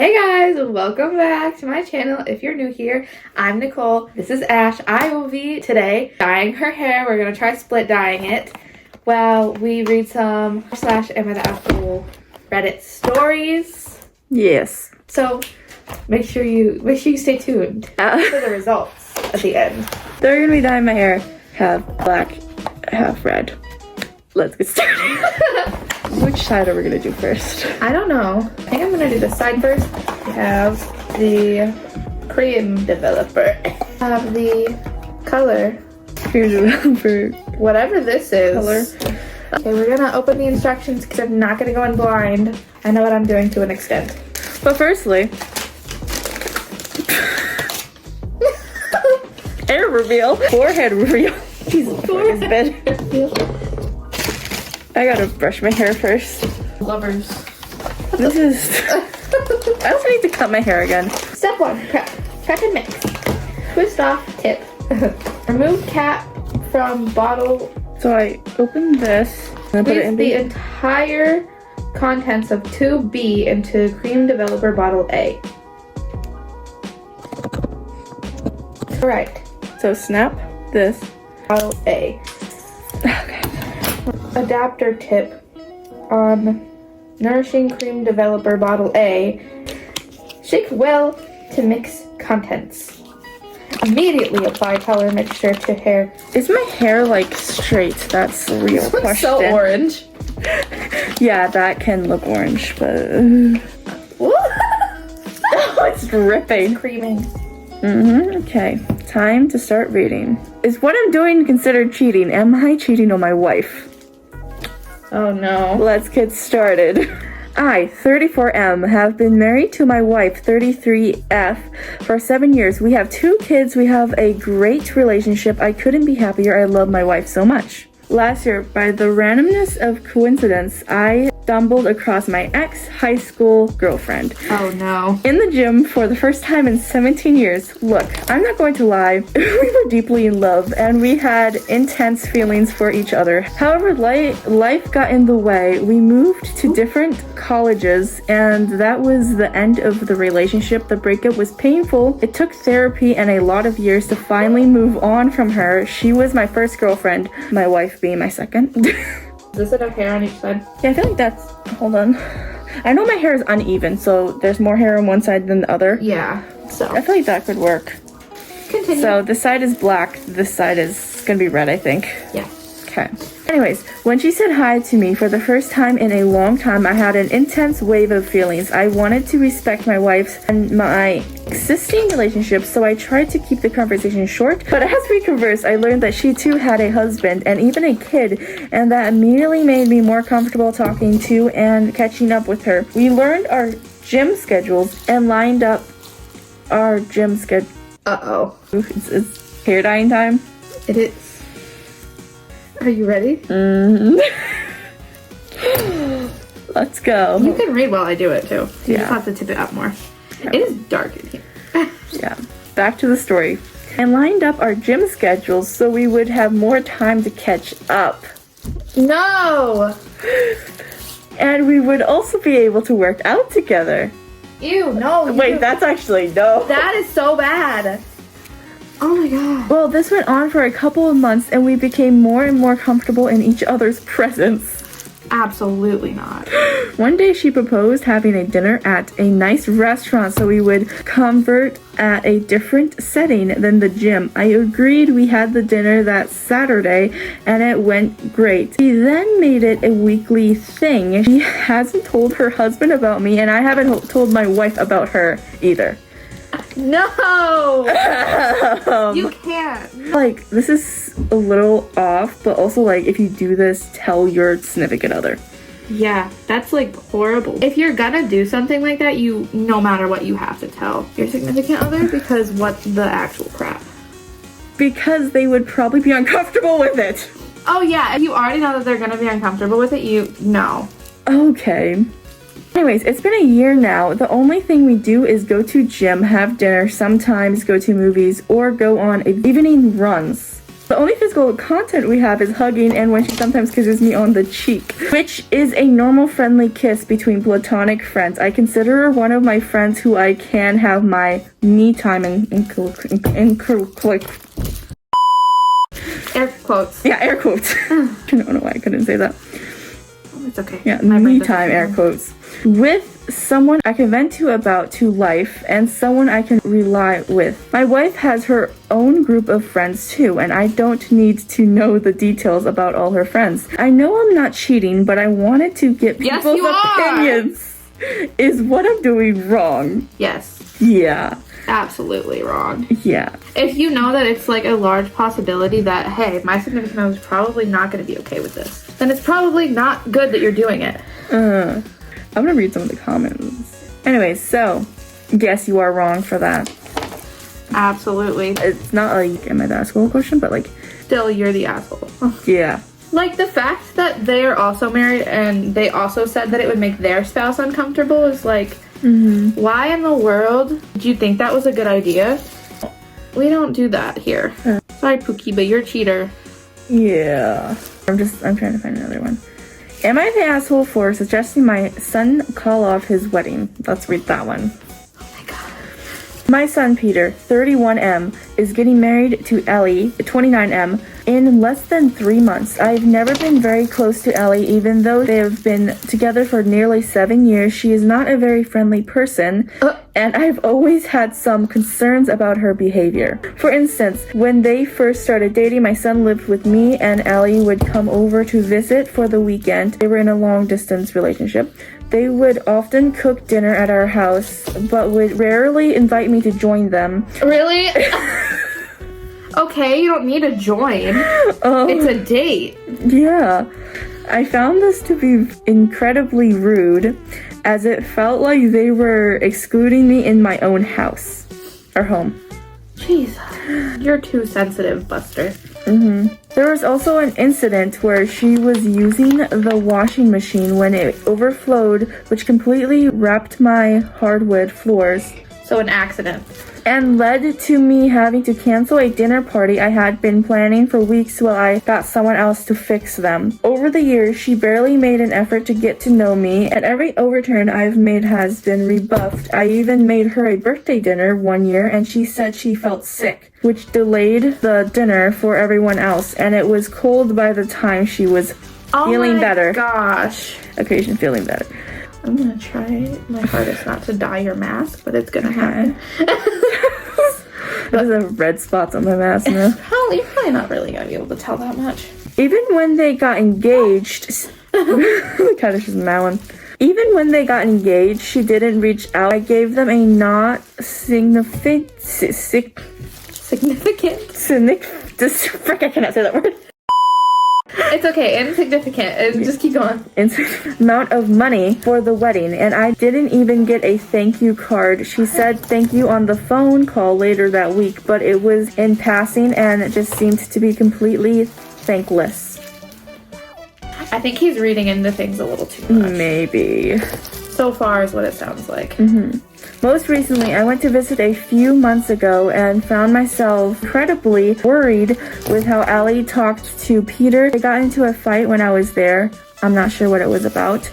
Hey guys, welcome back to my channel. If you're new here, I'm Nicole. This is Ash. I will be today dyeing her hair. We're gonna try split dyeing it while we read some /amitheasshole Reddit stories. Yes. So make sure you stay tuned for the results at the end. They're gonna be dyeing my hair half black, half red. Let's get started. Which side are we gonna do first? I don't know. I think I'm gonna do this side first. We have the cream developer. I have the color. Cream developer. Whatever this is. Color. Okay, we're gonna open the instructions because I'm not gonna go in blind. I know what I'm doing to an extent. But firstly, hair reveal. Forehead reveal. Jesus, forehead. I gotta brush my hair first. Lovers. This is... I also need to cut my hair again. Step 1, prep. Prep and mix. Twist off tip. Remove cap from bottle. So I open this and put it in the entire contents of tube B into cream developer bottle A. Correct. So snap this. Bottle A. Okay. Adapter tip on nourishing cream developer bottle A. Shake well to mix contents. Immediately apply color mixture to hair. Is my hair like straight? That's the real question. So orange. Yeah, that can look orange, but oh, it's dripping. Creaming. Okay, time to start reading. Is what I'm doing considered cheating? Am I cheating on my wife? Oh no. Let's get started. I, 34M, have been married to my wife, 33F, for 7 years. We have 2 kids. We have a great relationship. I couldn't be happier. I love my wife so much. Last year, by the randomness of coincidence, I stumbled across my ex-high school girlfriend. Oh no. In the gym for the first time in 17 years. Look, I'm not going to lie. We were deeply in love and we had intense feelings for each other. However, life got in the way. We moved to different colleges and that was the end of the relationship. The breakup was painful. It took therapy and a lot of years to finally move on from her. She was my first girlfriend, my wife being my second. Is it okay on each side? Yeah, I feel like that's... Hold on. I know my hair is uneven, so there's more hair on one side than the other. Yeah, so. I feel like that could work. Continue. So this side is black, this side is gonna be red, I think. Yeah. Okay. Anyways, when she said hi to me for the first time in a long time, I had an intense wave of feelings. I wanted to respect my wife's and my existing relationship, so I tried to keep the conversation short. But as we conversed, I learned that she too had a husband and even a kid, and that immediately made me more comfortable talking to and catching up with her. We learned our gym schedules and lined up our gym schedule. Uh-oh. It's hair dyeing time. It is. Are you ready? Let's go. You can read while I do it too. You Yeah. just have to tip it up more. Yeah. It is dark in here. Yeah. Back to the story. And lined up our gym schedules so we would have more time to catch up. No! And we would also be able to work out together. Ew, no. Wait, that's actually no. That is so bad. Oh my god. Well, this went on for a couple of months and we became more and more comfortable in each other's presence. Absolutely not. One day she proposed having a dinner at a nice restaurant so we would convert at a different setting than the gym. I agreed. We had the dinner that Saturday and it went great. She then made it a weekly thing. She hasn't told her husband about me and I haven't told my wife about her either. No! You can't. Like, this is a little off, but also, like, if you do this, tell your significant other. Yeah, that's like horrible. If you're gonna do something like that, no matter what, you have to tell your significant other because what the actual crap? Because they would probably be uncomfortable with it. Oh yeah, if you already know that they're gonna be uncomfortable with it, no. Okay. Anyways, it's been a year now. The only thing we do is go to gym, have dinner, sometimes go to movies, or go on evening runs. The only physical contact we have is hugging and when she sometimes kisses me on the cheek, which is a normal friendly kiss between platonic friends. I consider her one of my friends who I can have my me time in Air quotes. Yeah, air quotes. I don't know why I couldn't say that. It's okay. Yeah, me time, air quotes. With someone I can vent to about to life and someone I can rely with. My wife has her own group of friends too, and I don't need to know the details about all her friends. I know I'm not cheating, but I wanted to get people's opinions. Is what I'm doing wrong? Yes. Yeah. Absolutely wrong. Yeah. If you know that it's like a large possibility that, hey, my significant other is probably not going to be okay with this, then it's probably not good that you're doing it. I'm gonna read some of the comments. Anyways, so yes, you are wrong for that. Absolutely. It's not like am I the asshole question, but like Still, you're the asshole. yeah. Like the fact that they are also married and they also said that it would make their spouse uncomfortable is like, why in the world do you think that was a good idea? We don't do that here. Sorry, Pookie, but you're a cheater. Yeah. I'm trying to find another one. Am I the asshole for suggesting my son call off his wedding? Let's read that one. Oh my god. My son Peter, 31M, is getting married to Ellie, 29M, in less than 3 months. I've never been very close to Ellie, even though they have been together for nearly 7 years. She is not a very friendly person, and I've always had some concerns about her behavior. For instance, when they first started dating, my son lived with me, and Ellie would come over to visit for the weekend. They were in a long-distance relationship. They would often cook dinner at our house, but would rarely invite me to join them. Really? Okay, you don't need to join. It's a date. Yeah. I found this to be incredibly rude, as it felt like they were excluding me in my own house. Or home. Jeez. You're too sensitive, Buster. There was also an incident where she was using the washing machine when it overflowed, which completely wrapped my hardwood floors. So an accident. And led to me having to cancel a dinner party I had been planning for weeks while I got someone else to fix them. Over the years, she barely made an effort to get to know me, and every overturn I've made has been rebuffed. I even made her a birthday dinner one year, and she said she felt sick, which delayed the dinner for everyone else, and it was cold by the time she was feeling better. Oh my gosh. Okay, she's feeling better. I'm gonna try my hardest not to dye your mask, but it's gonna happen. There's a red spots on my mask now. You're probably not really gonna be able to tell that much. Even when they got engaged, kind of just mowing. Even when they got engaged, she didn't reach out. I gave them a not significant. Frick, I cannot say that word. It's okay, insignificant. Just keep going. Amount of money for the wedding, and I didn't even get a thank you card. She said thank you on the phone call later that week, but it was in passing and it just seemed to be completely thankless. I think he's reading into things a little too much. Maybe. So far is what it sounds like. Most recently, I went to visit a few months ago and found myself incredibly worried with how Allie talked to Peter. They got into a fight when I was there. I'm not sure what it was about.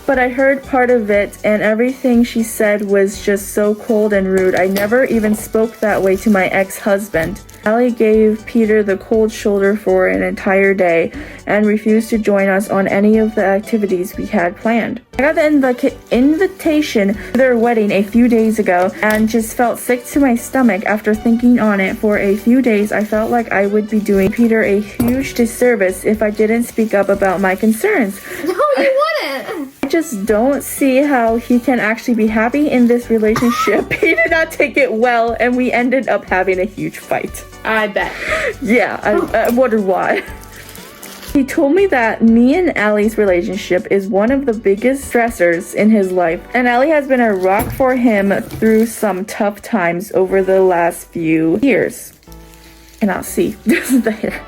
But I heard part of it, and everything she said was just so cold and rude. I never even spoke that way to my ex-husband. Allie gave Peter the cold shoulder for an entire day and refused to join us on any of the activities we had planned. I got the invitation to their wedding a few days ago and just felt sick to my stomach after thinking on it for a few days. I felt like I would be doing Peter a huge disservice if I didn't speak up about my concerns. No, you wouldn't! I just don't see how he can actually be happy in this relationship. He did not take it well, and we ended up having a huge fight. I bet. Yeah, I wonder why. He told me that me and Allie's relationship is one of the biggest stressors in his life, and Allie has been a rock for him through some tough times over the last few years. And I'll see. This is the hair.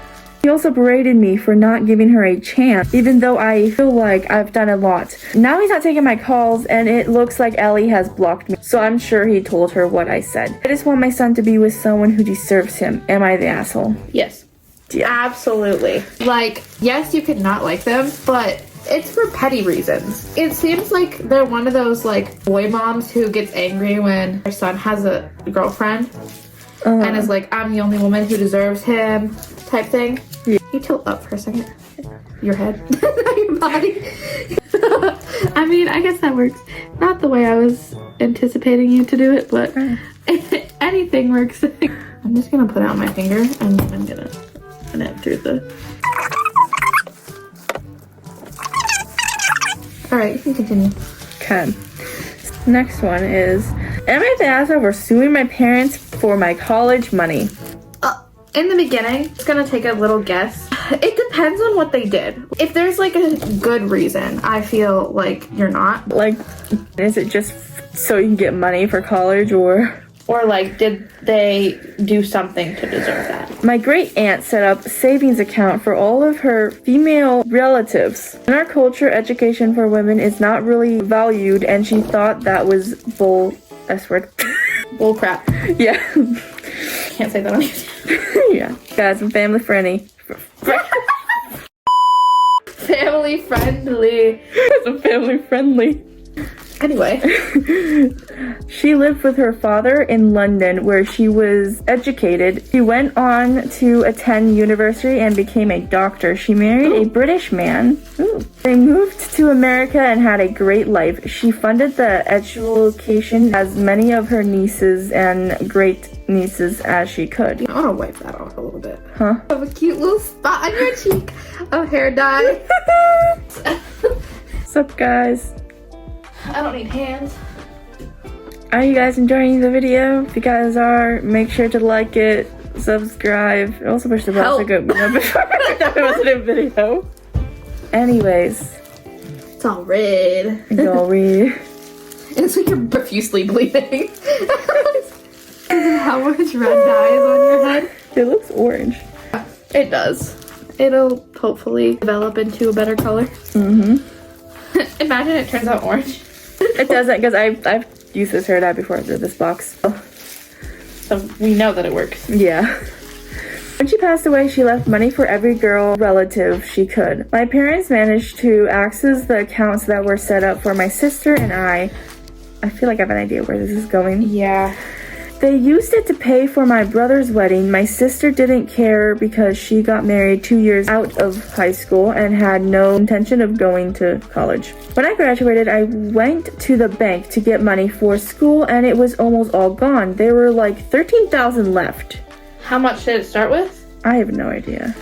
He also berated me for not giving her a chance, even though I feel like I've done a lot. Now he's not taking my calls, and it looks like Ellie has blocked me, so I'm sure he told her what I said. I just want my son to be with someone who deserves him. Am I the asshole? Yes. Yeah. Absolutely. Like, yes, you could not like them, but it's for petty reasons. It seems like they're one of those, like, boy moms who gets angry when her son has a girlfriend and is like, I'm the only woman who deserves him type thing. Yeah. You tilt up for a second. Your head. Not your body. I mean, I guess that works. Not the way I was anticipating you to do it, but anything works. I'm just gonna put out my finger and I'm gonna run it through the... Alright, you can continue. Okay. Next one is, am I the asshole for suing my parents for my college money? In the beginning, it's gonna take a little guess. It depends on what they did. If there's like a good reason, I feel like you're not. Like, is it just so you can get money for college, or like, did they do something to deserve that? My great aunt set up a savings account for all of her female relatives. In our culture, education for women is not really valued, and she thought that was S word. Bull crap. Yeah. Can't say that on YouTube. Yeah. Guys, I'm family friendly. Family friendly. I'm family friendly. Anyway. She lived with her father in London, where she was educated. She went on to attend university and became a doctor. She married a British man. Ooh. They moved to America and had a great life. She funded the education as many of her nieces and great nieces as she could. I want to wipe that off a little bit. Huh? I have a cute little spot on your cheek of hair dye. What's up, guys? I don't need hands. Are you guys enjoying the video? If you guys are, make sure to like it, subscribe, and also push the bell to go before it wasn't a video. Anyways. It's all red. It's all red. And it's like you're profusely bleeding. How much red dye is on your head? It looks orange. It does. It'll hopefully develop into a better color. Mm-hmm. Imagine it turns out orange. It doesn't, because I've used this hair dye before through this box. So we know that it works. Yeah. When she passed away, she left money for every girl relative she could. My parents managed to access the accounts that were set up for my sister and I. I feel like I have an idea where this is going. Yeah. They used it to pay for my brother's wedding. My sister didn't care because she got married 2 years out of high school and had no intention of going to college. When I graduated, I went to the bank to get money for school, and it was almost all gone. There were like $13,000 left. How much did it start with? I have no idea.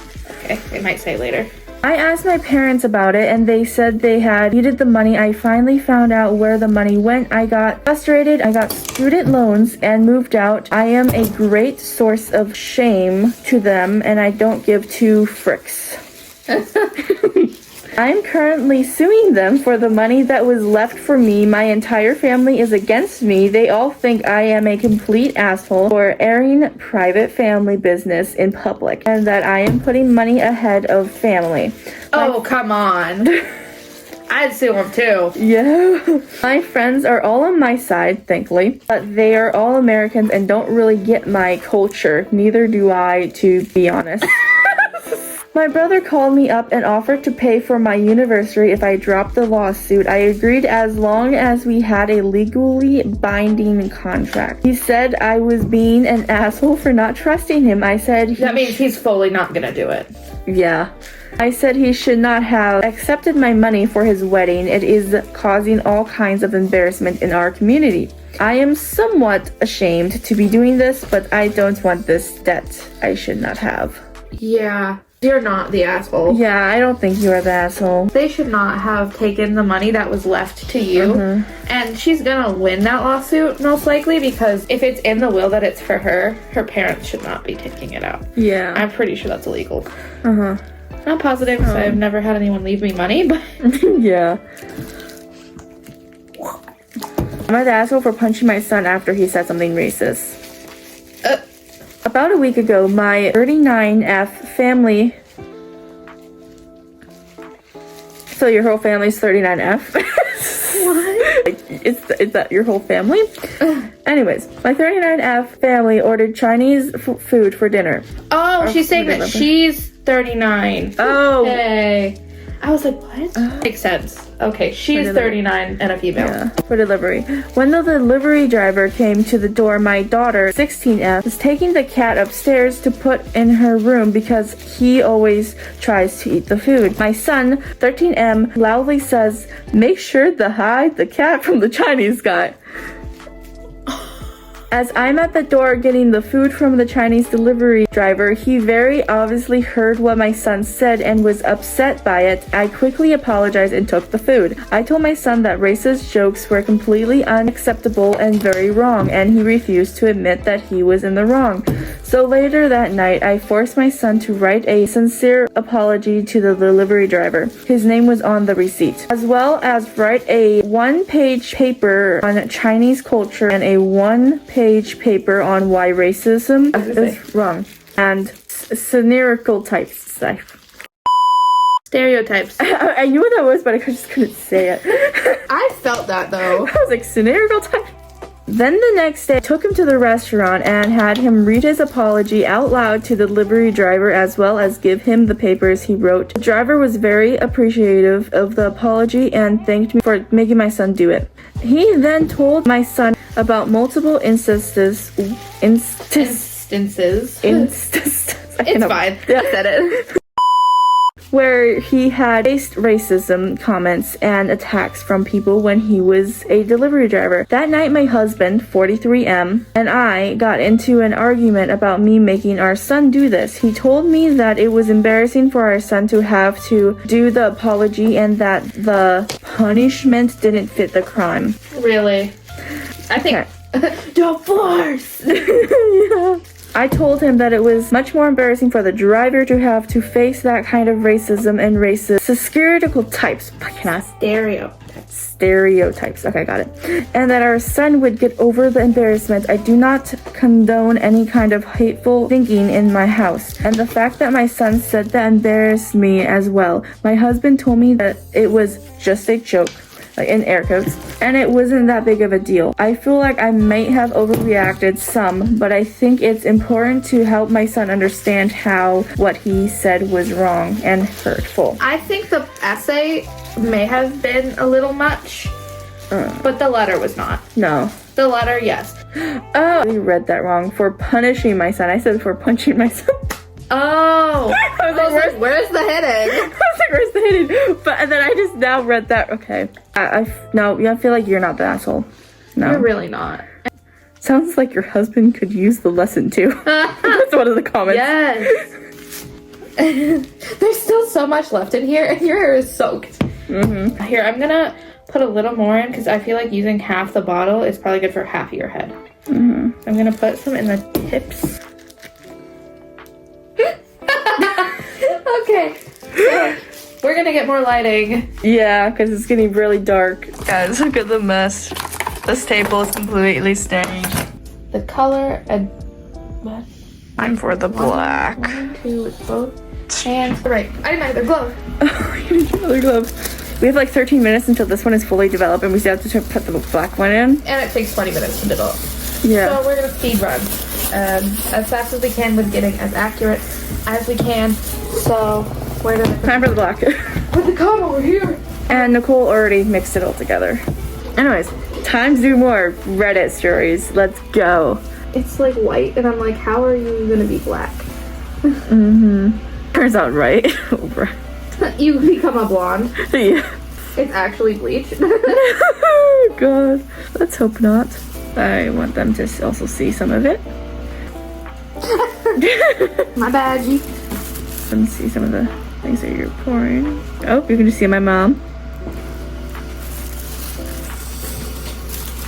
Okay, it might say later. I asked my parents about it, and they said they had needed the money. I finally found out where the money went. I got frustrated. I got student loans and moved out. I am a great source of shame to them, and I don't give two fricks. I'm currently suing them for the money that was left for me. My entire family is against me. They all think I am a complete asshole for airing private family business in public, and that I am putting money ahead of family. Oh, come on. I'd sue them too. Yeah. My friends are all on my side, thankfully, but they are all Americans and don't really get my culture. Neither do I, to be honest. My brother called me up and offered to pay for my university if I dropped the lawsuit. I agreed as long as we had a legally binding contract. He said I was being an asshole for not trusting him. I said that means he's fully not gonna do it. Yeah. I said he should not have accepted my money for his wedding. It is causing all kinds of embarrassment in our community. I am somewhat ashamed to be doing this, but I don't want this debt I should not have. Yeah. You're not the asshole. Yeah, I don't think you are the asshole. They should not have taken the money that was left to you. And she's gonna win that lawsuit, most likely, because if it's in the will that it's for her, her parents should not be taking it out. Yeah. I'm pretty sure that's illegal. Not positive, because I've never had anyone leave me money, but... Yeah. Am I the asshole for punching my son after he said something racist? About a week ago, my 39F family So your whole family's 39F? What? Is that your whole family? Anyways, my 39F family ordered Chinese food for dinner. Oh, she's saying that she's 39. Oh. Okay. I was like, what? Makes sense. Okay, she's 39 and a female. Yeah, for delivery. When the delivery driver came to the door, my daughter, 16F, was taking the cat upstairs to put in her room because he always tries to eat the food. My son, 13M, loudly says, "Make sure to hide the cat from the Chinese guy." As I'm at the door getting the food from the Chinese delivery driver, he very obviously heard what my son said and was upset by it. I quickly apologized and took the food. I told my son that racist jokes were completely unacceptable and very wrong, and he refused to admit that he was in the wrong. So later that night, I forced my son to write a sincere apology to the delivery driver. His name was on the receipt, as well as write a one-page paper on Chinese culture and a one-page paper on why racism is wrong and satirical types. Stereotypes. I knew what that was, but I just couldn't say it. I felt that though. I was like, satirical types. Then the next day, I took him to the restaurant and had him read his apology out loud to the delivery driver as well as give him the papers he wrote. The driver was very appreciative of the apology and thanked me for making my son do it. He then told my son about multiple instances. It's fine. Yeah, I said it. Where he had faced racism comments and attacks from people when he was a delivery driver. That night, my husband, 43M, and I got into an argument about me making our son do this. He told me that it was embarrassing for our son to have to do the apology and that the punishment didn't fit the crime. Really? I think... Divorce! Yeah. I told him that it was much more embarrassing for the driver to have to face that kind of racism and racist satirical types. Stereotypes. Okay, got it. And that our son would get over the embarrassment. I do not condone any kind of hateful thinking in my house. And the fact that my son said that embarrassed me as well. My husband told me that it was just a joke, like in air quotes, and it wasn't that big of a deal. I feel like I might have overreacted some, but I think it's important to help my son understand how what he said was wrong and hurtful. I think the essay may have been a little much, but the letter was not. No. The letter, yes. Oh, you read that wrong. For punishing my son. I said for punching my son. Oh. I was like, where's the heading? I was like, where's the heading? But and then I just now read that. Okay. I feel like you're not the asshole. No. You're really not. Sounds like your husband could use the lesson too. That's one of the comments. Yes. There's still so much left in here, and your hair is soaked. Mm-hmm. Here, I'm gonna put a little more in because I feel like using half the bottle is probably good for half of your head. Mm-hmm. I'm gonna put some in the tips. Okay, so we're gonna get more lighting. Yeah, because it's getting really dark. Guys, look at the mess. This table is completely stained. The color and what? I'm for the black. 1, 2, with both hands. Right, I need another glove. Oh, you need another glove. We have like 13 minutes until this one is fully developed, and we still have to put the black one in. And it takes 20 minutes to develop. Yeah. So we're gonna speed run as fast as we can with getting as accurate as we can. So where did I time for the black? put the comb over here? And Nicole already mixed it all together. Anyways, time to do more Reddit stories. Let's go. It's like white, and I'm like, how are you gonna be black? Turns out right. You become a blonde. Yeah. It's actually bleach. Oh god. Let's hope not. I want them to also see some of it. My bad, G. Let me see some of the things that you're pouring. Oh, you can just see my mom.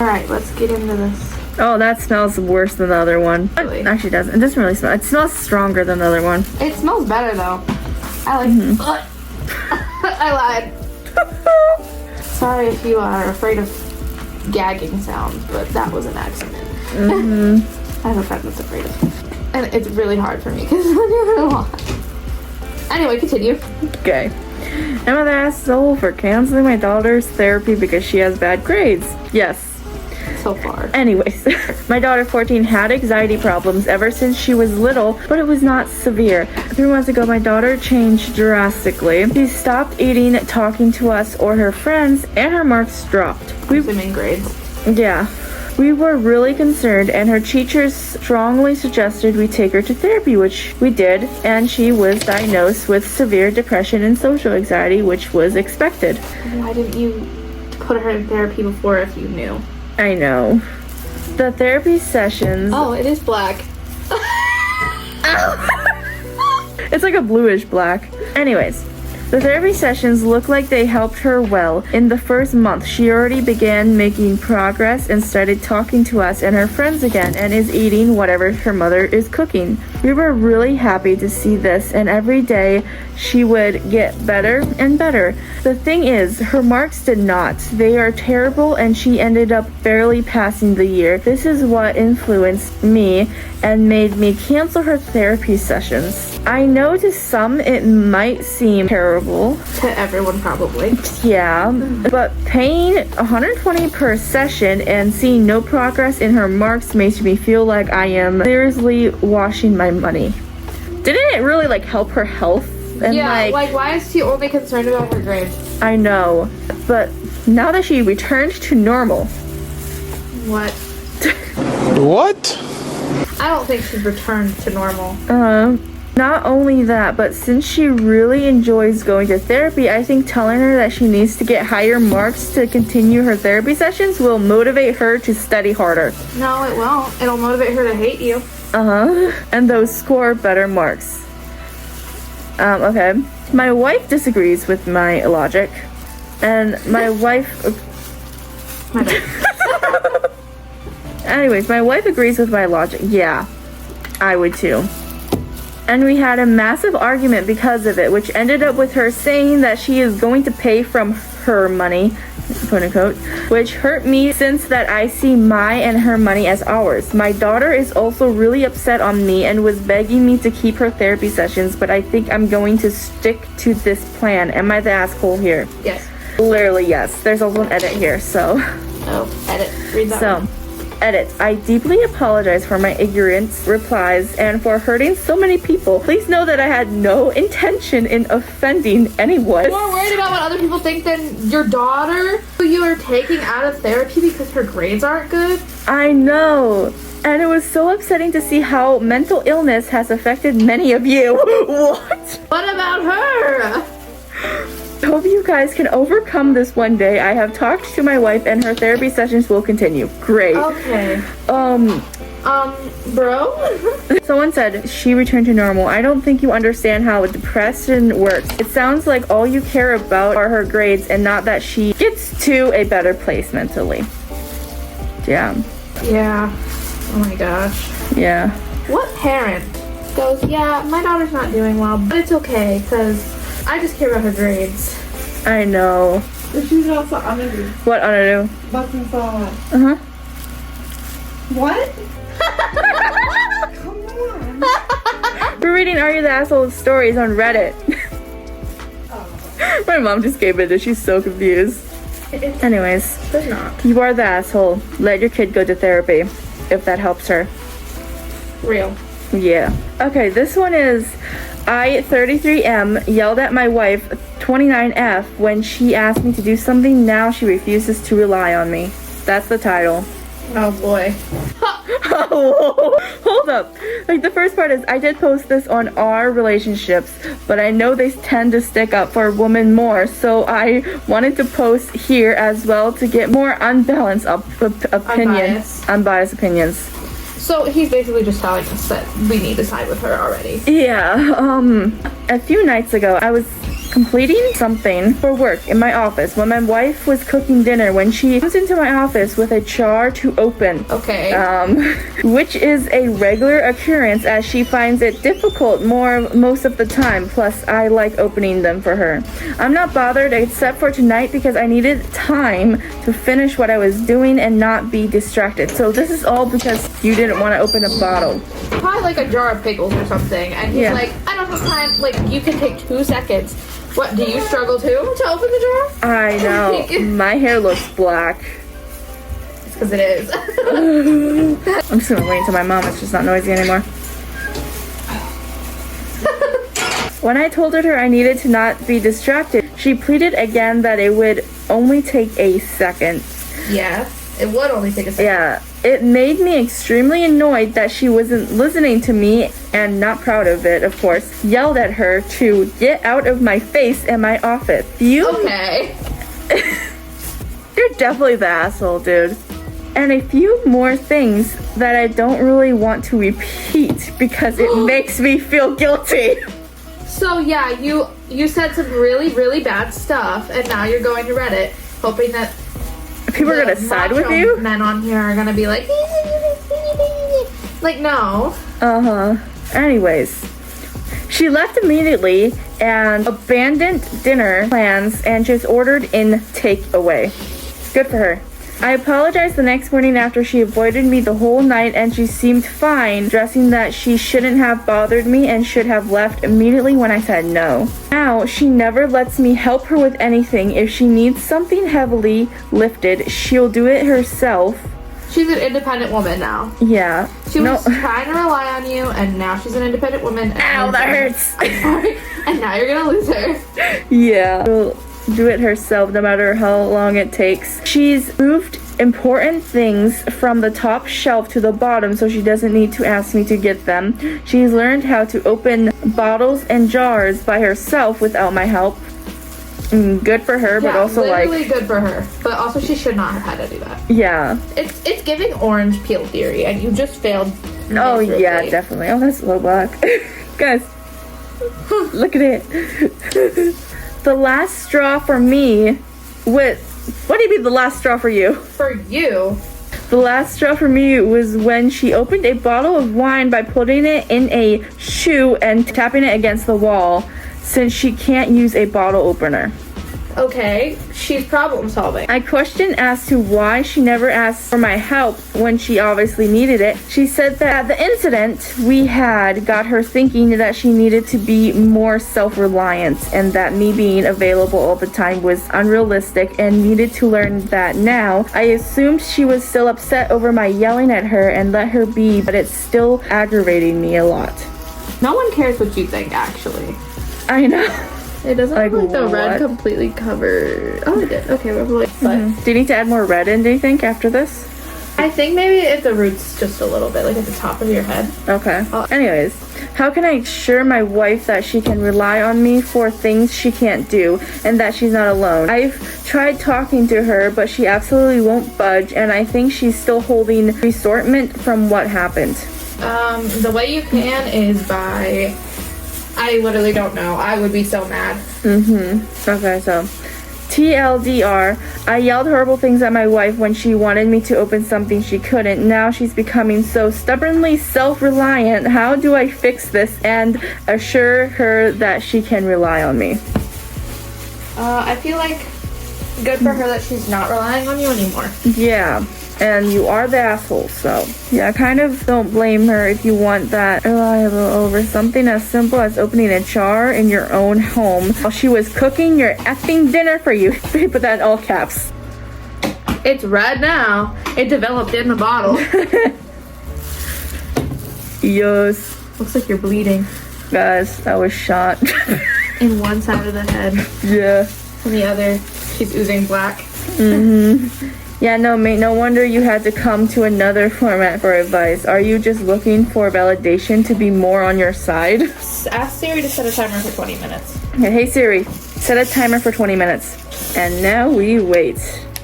Alright, let's get into this. Oh, that smells worse than the other one. Really? It actually doesn't. It doesn't really smell. It smells stronger than the other one. It smells better though. I like I lied. Sorry if you are afraid of gagging sounds, but that was an accident. I have a friend that's afraid of it. And it's really hard for me because I'm doing a lot. Anyway, continue. Okay. Am I the asshole for canceling my daughter's therapy because she has bad grades? Yes. So far. Anyways, my daughter 14 had anxiety problems ever since she was little, but it was not severe. 3 months ago, my daughter changed drastically. She stopped eating, talking to us or her friends, and her marks dropped. Assuming grades. Yeah. We were really concerned, and her teachers strongly suggested we take her to therapy, which we did, and she was diagnosed with severe depression and social anxiety, which was expected. Why didn't you put her in therapy before if you knew? I know. The therapy sessions... Oh, it is black. It's like a bluish black. Anyways, the therapy sessions look like they helped her well. In the first month, she already began making progress and started talking to us and her friends again and is eating whatever her mother is cooking. We were really happy to see this, and every day she would get better and better. The thing is, her marks did not. They are terrible, and she ended up barely passing the year. This is what influenced me and made me cancel her therapy sessions. I know to some it might seem terrible. To everyone, probably. Yeah, but paying $120 per session and seeing no progress in her marks makes me feel like I am seriously washing my money. Didn't it really like help her health? And yeah, like why is she only concerned about her grades? I know, but now that she returned to normal. What? What? I don't think she's returned to normal. Not only that, but since she really enjoys going to therapy, I think telling her that she needs to get higher marks to continue her therapy sessions will motivate her to study harder. No, it won't. It'll motivate her to hate you. And those score better marks. Okay. My wife disagrees with my logic. And my wife... My bad. Anyways, my wife agrees with my logic. Yeah, I would too. And we had a massive argument because of it, which ended up with her saying that she is going to pay from her money, quote unquote, which hurt me since that I see my and her money as ours. My daughter is also really upset on me and was begging me to keep her therapy sessions, but I think I'm going to stick to this plan. Am I the asshole here? Yes. Literally, yes. There's also an edit here, so. Oh, edit. Read that one. Edit. I deeply apologize for my ignorance replies and for hurting so many people. Please know that I had no intention in offending anyone. You're more worried about what other people think than your daughter, who you are taking out of therapy because her grades aren't good? I know. And it was so upsetting to see how mental illness has affected many of you. What? What about her? Hope you guys can overcome this one day. I have talked to my wife and her therapy sessions will continue. Great. Okay. Bro? Someone said she returned to normal. I don't think you understand how depression works. It sounds like all you care about are her grades and not that she gets to a better place mentally. Yeah. Yeah. Oh my gosh. Yeah. What parent goes, yeah, my daughter's not doing well, but it's okay, because I just care about her grades. I know. She's also Anadu. What Anadu? Uh-huh. What? Come on. We're reading Are You the Asshole stories on Reddit. My mom just gave it. She's so confused. Anyways, There's not. you are the asshole. Let your kid go to therapy if that helps her. Real. Yeah. Okay, this one is I 33M yelled at my wife 29F when she asked me to do something. Now she refuses to rely on me. That's the title. Oh boy. Oh, hold up. Like the first part is I did post this on our relationships, but I know they tend to stick up for women more, so I wanted to post here as well to get more unbalanced opinions. Unbiased opinions. So he's basically just telling us that we need to side with her already. Yeah, a few nights ago I was completing something for work in my office when my wife was cooking dinner when she comes into my office with a jar to open. Okay. Which is a regular occurrence as she finds it difficult most of the time. Plus, I like opening them for her. I'm not bothered except for tonight because I needed time to finish what I was doing and not be distracted. So this is all because you didn't want to open a bottle. Probably like a jar of pickles or something. And he's Yeah. like, I don't have time. Like, you can take 2 seconds. What, do you struggle too to open the drawer? I know. My hair looks black. It's because it is. I'm just gonna wait until my mom is just not noisy anymore. When I told her I needed to not be distracted, she pleaded again that it would only take a second. Yeah, it would only take a second. Yeah, it made me extremely annoyed that she wasn't listening to me and not proud of it, of course. Yelled at her to get out of my face and my office. Okay. You're definitely the asshole, dude. And a few more things that I don't really want to repeat because it makes me feel guilty. So yeah, you said some really, really bad stuff, and now you're going to Reddit, hoping that People are gonna side with you? Men on here are gonna be like, no. Anyways, she left immediately and abandoned dinner plans and just ordered in takeaway. Good for her. I apologized the next morning after she avoided me the whole night, and she seemed fine, stressing that she shouldn't have bothered me and should have left immediately when I said no. Now, she never lets me help her with anything. If she needs something heavily lifted, she'll do it herself. She's an independent woman now. Yeah. She was trying to rely on you, and now she's an independent woman. Ow, that hurts. I'm sorry. And now you're gonna lose her. Yeah. She'll do it herself no matter how long it takes. She's moved important things from the top shelf to the bottom so she doesn't need to ask me to get them. She's learned how to open bottles and jars by herself without my help. Good for her, but also literally good for her. But also she should not have had to do that. Yeah. It's giving orange peel theory, and you just failed. Oh miserably. yeah, definitely. Oh, that's low black. Guys, look at it. The last straw for me what do you mean the last straw for you? For you? The last straw for me was when she opened a bottle of wine by putting it in a shoe and tapping it against the wall, since she can't use a bottle opener. Okay, she's problem solving. I questioned as to why she never asked for my help when she obviously needed it. She said that the incident we had got her thinking that she needed to be more self-reliant and that me being available all the time was unrealistic and needed to learn that now. I assumed she was still upset over my yelling at her and let her be, but it's still aggravating me a lot. No one cares what you think, actually. I know. It doesn't Like, look like the red what? completely covered. Oh, it did. Okay, we're like, but Do you need to add more red in, do you think, after this? I think maybe at the roots just a little bit, like at the top of your head. Okay. Anyways, how can I assure my wife that she can rely on me for things she can't do and that she's not alone? I've tried talking to her, but she absolutely won't budge, and I think she's still holding resentment from what happened. The way you can is by... I literally don't know. I would be so mad. Okay, so TLDR, I yelled horrible things at my wife when she wanted me to open something she couldn't. Now she's becoming so stubbornly self-reliant. How do I fix this and assure her that she can rely on me? I feel like good for her that she's not relying on you anymore. Yeah, and you are the asshole, so yeah, kind of don't blame her if you want that reliable over something as simple as opening a jar in your own home while she was cooking your effing dinner for you. Put that in all caps. It's red now. It developed in the bottle. Yes. Looks like you're bleeding. Guys, I was shot. In one side of the head. Yeah. And the other, she's oozing black. Yeah, no wonder you had to come to another format for advice. Are you just looking for validation to be more on your side? Ask Siri to set a timer for 20 minutes. Okay, hey Siri, set a timer for 20 minutes. And now we wait.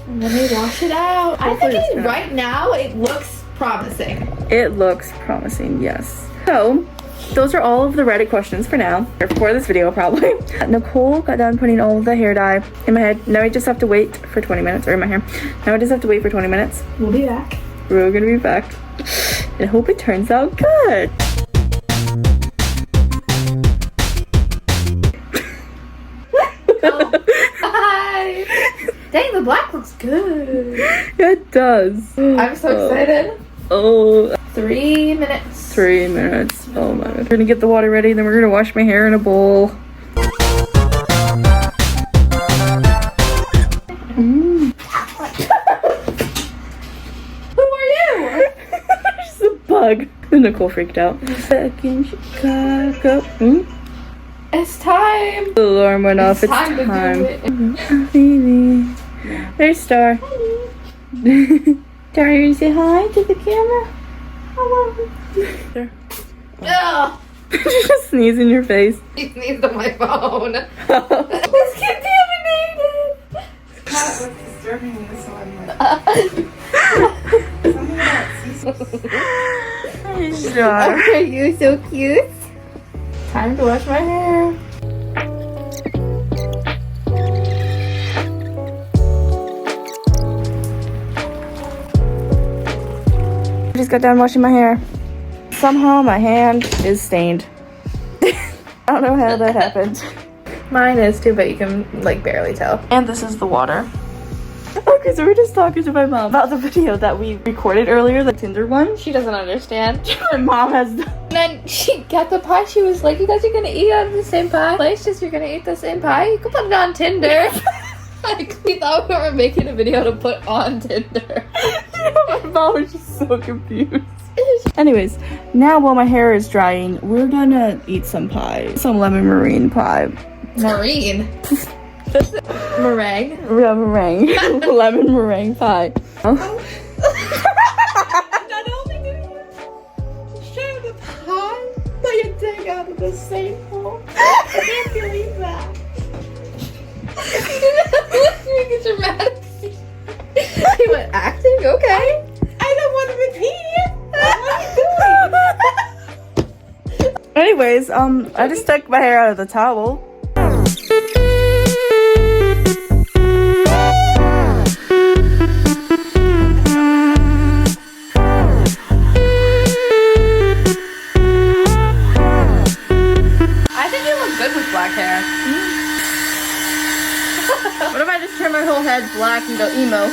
Let me wash it out. I Hopefully it's think gonna- right now it looks promising. It looks promising, yes. So, those are all of the Reddit questions for now, or for this video probably. Nicole got done putting all of the hair dye in my head. Now I just have to wait for 20 minutes, or in my hair. Now I just have to wait for 20 minutes. We'll be back. We're gonna be back. And I hope it turns out good. Hi. Dang, the black looks good. It does. I'm so excited. Oh, 3 minutes. 3 minutes. Oh my god. We're gonna get the water ready, then we're gonna wash my hair in a bowl. vlog. Nicole freaked out. Back in Chicago. It's time. The alarm went off. It's time. time. To do it. Baby. There's Star. Star, you say hi to the camera? Hello. There. Ugh. Just sneeze in your face. He sneezed on my phone. It's contaminated. Cat was disturbing me, so I'm like, something about seasons. Star. Are you so cute? Time to wash my hair. I just got done washing my hair. Somehow my hand is stained. I don't know how that happened. Mine is too, but you can like barely tell. And this is the water. Okay, so we're just talking to my mom about the video that we recorded earlier, the Tinder one. She doesn't understand. My mom has And then she got the pie. She was like, "You guys are gonna eat out of the same pie place. Just you're gonna eat the same pie. You can put it on Tinder." Like we thought we were making a video to put on Tinder. My mom was just so confused. Anyways, now while my hair is drying, we're gonna eat some pie. Some lemon meringue pie. Marine. Meringue. Real meringue. Lemon meringue pie. Not only do you share the pie, but you dig out of the same hole. I can't believe that. Make it dramatic. He went acting? Okay. I don't want to repeat it. What are you doing? Anyways, I just stuck my hair out of the towel. I think you look good with black hair. What if I just turn my whole head black and go emo?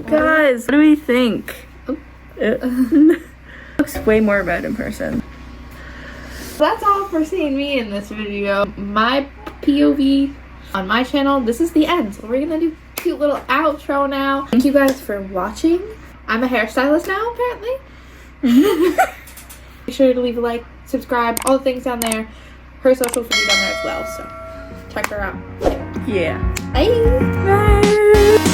Guys, what do we think? It looks way more red in person. That's all for seeing me in this video. My POV on my channel. This is the end. So we're gonna do a cute little outro now. Thank you guys for watching. I'm a hairstylist now, apparently. Make sure to leave a like, subscribe, all the things down there. Her social will be down there as well, so check her out. Yeah. Bye! Bye.